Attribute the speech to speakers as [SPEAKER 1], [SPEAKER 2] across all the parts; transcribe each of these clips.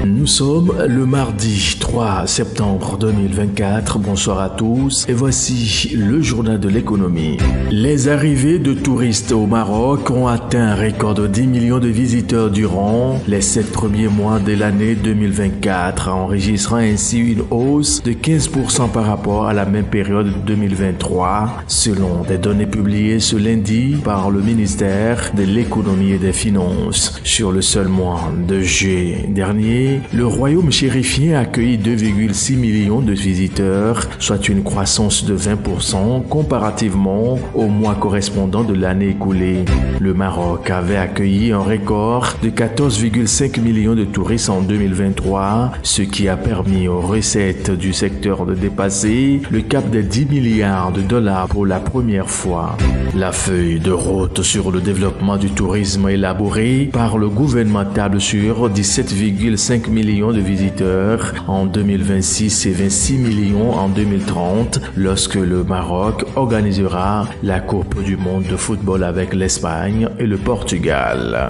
[SPEAKER 1] Nous sommes le mardi 3 septembre 2024. Bonsoir à tous et voici le journal de l'économie. Les arrivées de touristes au Maroc ont atteint un record de 10 millions de visiteurs durant les 7 premiers mois de l'année 2024, enregistrant ainsi une hausse de 15% par rapport à la même période 2023, selon des données publiées ce lundi par le ministère de l'économie et des finances. Sur le seul mois de juillet dernier, le royaume chérifien a accueilli 2,6 millions de visiteurs, soit une croissance de 20% comparativement au mois correspondant de l'année écoulée. Le Maroc avait accueilli un record de 14,5 millions de touristes en 2023, ce qui a permis aux recettes du secteur de dépasser le cap des 10 milliards de dollars pour la première fois. La feuille de route sur le développement du tourisme élaborée par le gouvernement table sur 17,5 millions de visiteurs en 2026 et 26 millions en 2030 lorsque le Maroc organisera la Coupe du monde de football avec l'Espagne et le Portugal.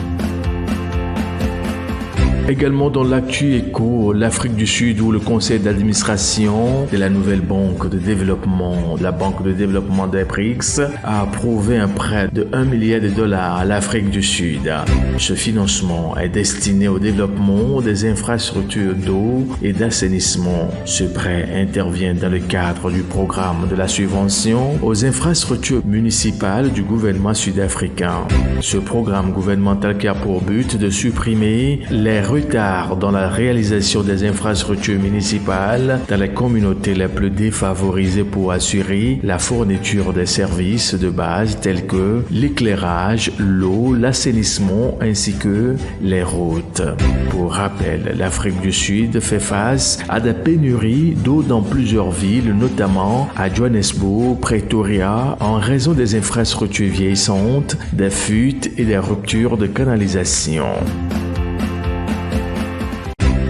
[SPEAKER 1] Également dans l'actu éco, l'Afrique du Sud où le conseil d'administration de la nouvelle banque de développement, la banque de développement des BRICS, a approuvé un prêt de 1 milliard de dollars à l'Afrique du Sud. Ce financement est destiné au développement des infrastructures d'eau et d'assainissement. Ce prêt intervient dans le cadre du programme de la subvention aux infrastructures municipales du gouvernement sud-africain. Ce programme gouvernemental qui a pour but de supprimer les retard dans la réalisation des infrastructures municipales dans les communautés les plus défavorisées pour assurer la fourniture des services de base tels que l'éclairage, l'eau, l'assainissement ainsi que les routes. Pour rappel, l'Afrique du Sud fait face à des pénuries d'eau dans plusieurs villes, notamment à Johannesburg, Pretoria, en raison des infrastructures vieillissantes, des fuites et des ruptures de canalisation.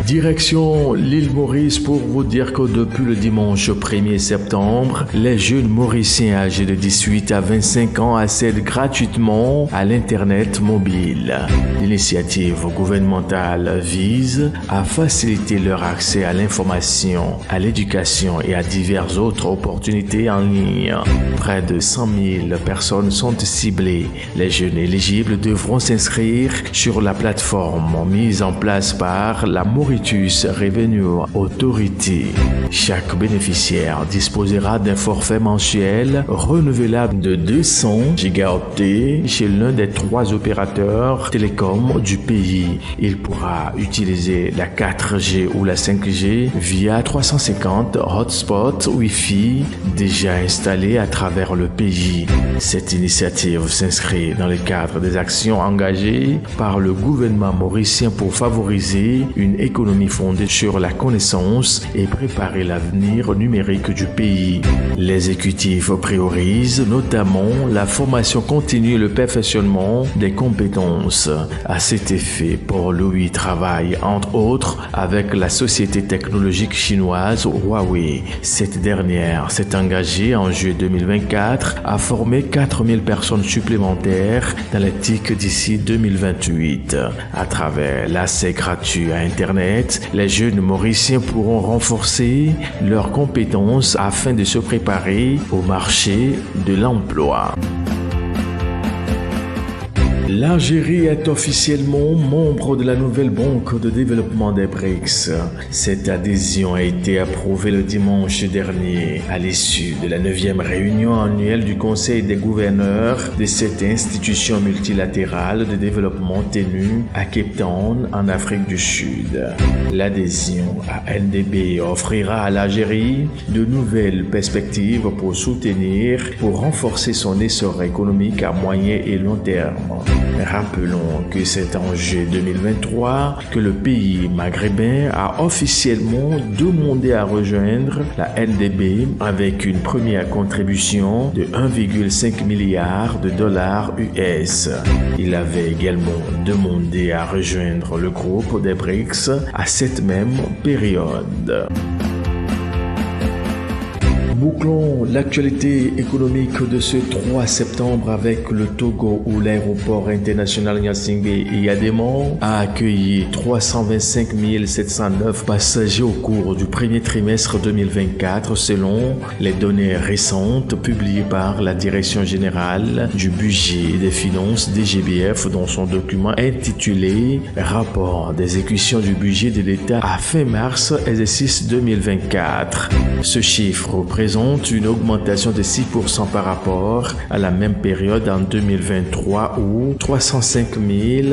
[SPEAKER 1] Direction l'île Maurice pour vous dire que depuis le dimanche 1er septembre, les jeunes Mauriciens âgés de 18 à 25 ans accèdent gratuitement à l'Internet mobile. L'initiative gouvernementale vise à faciliter leur accès à l'information, à l'éducation et à diverses autres opportunités en ligne. Près de 100 000 personnes sont ciblées. Les jeunes éligibles devront s'inscrire sur la plateforme mise en place par la Maurice Revenue Authority. Chaque bénéficiaire disposera d'un forfait mensuel renouvelable de 200 gigaoctets chez l'un des 3 opérateurs télécoms du pays. Il pourra utiliser la 4G ou la 5G via 350 hotspots Wi-Fi déjà installés à travers le pays. Cette initiative s'inscrit dans le cadre des actions engagées par le gouvernement mauricien pour favoriser une économie fondée sur la connaissance et préparer l'avenir numérique du pays. L'exécutif priorise notamment la formation continue et le perfectionnement des compétences. À cet effet, Port-Louis travaille entre autres avec la société technologique chinoise Huawei. Cette dernière s'est engagée en juillet 2024 à former 4000 personnes supplémentaires dans les TIC d'ici 2028. À travers l'accès gratuit à Internet, les jeunes Mauriciens pourront renforcer leurs compétences afin de se préparer au marché de l'emploi. L'Algérie est officiellement membre de la nouvelle banque de développement des BRICS. Cette adhésion a été approuvée le dimanche dernier à l'issue de la 9e réunion annuelle du Conseil des gouverneurs de cette institution multilatérale de développement tenue à Cape Town en Afrique du Sud. L'adhésion à LDB offrira à l'Algérie de nouvelles perspectives pour renforcer son essor économique à moyen et long terme. Rappelons que c'est en juillet 2023 que le pays maghrébin a officiellement demandé à rejoindre la LDB avec une première contribution de 1,5 milliard de dollars US. Il avait également demandé à rejoindre le groupe des BRICS à cette même période. Bouclons l'actualité économique de ce 3 septembre avec le Togo où l'aéroport international Gnassingbé Eyadémon a accueilli 325 709 passagers au cours du premier trimestre 2024 selon les données récentes publiées par la Direction générale du budget et des finances DGBF dans son document intitulé Rapport d'exécution du budget de l'État à fin mars exercice 2024. Ce chiffre représente une augmentation de 6% par rapport à la même période en 2023 où 305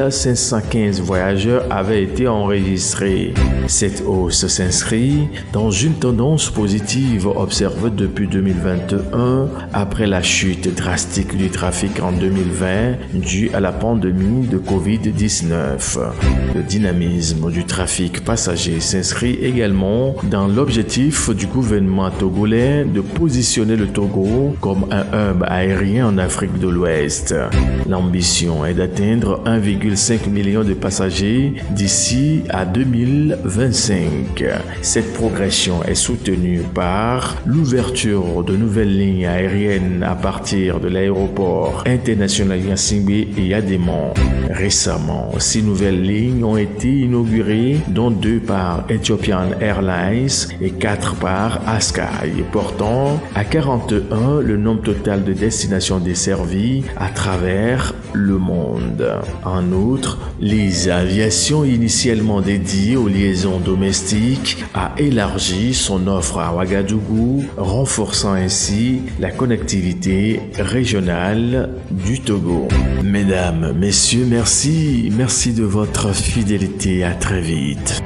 [SPEAKER 1] 515 voyageurs avaient été enregistrés. Cette hausse s'inscrit dans une tendance positive observée depuis 2021 après la chute drastique du trafic en 2020 due à la pandémie de Covid-19. Le dynamisme du trafic passager s'inscrit également dans l'objectif du gouvernement togolais de positionner le Togo comme un hub aérien en Afrique de l'Ouest. L'ambition est d'atteindre 1,5 million de passagers d'ici à 2025. Cette progression est soutenue par l'ouverture de nouvelles lignes aériennes à partir de l'aéroport international Gnassingbé Eyadémon. Récemment, 6 nouvelles lignes ont été inaugurées, dont 2 par Ethiopian Airlines et 4 par Askai, portant à 41 le nombre total de destinations desservies à travers le monde. En outre, les aviations initialement dédiées aux liaisons domestiques a élargi son offre à Ouagadougou, renforçant ainsi la connectivité régionale du Togo. Mesdames, messieurs, merci de votre fidélité. À très vite.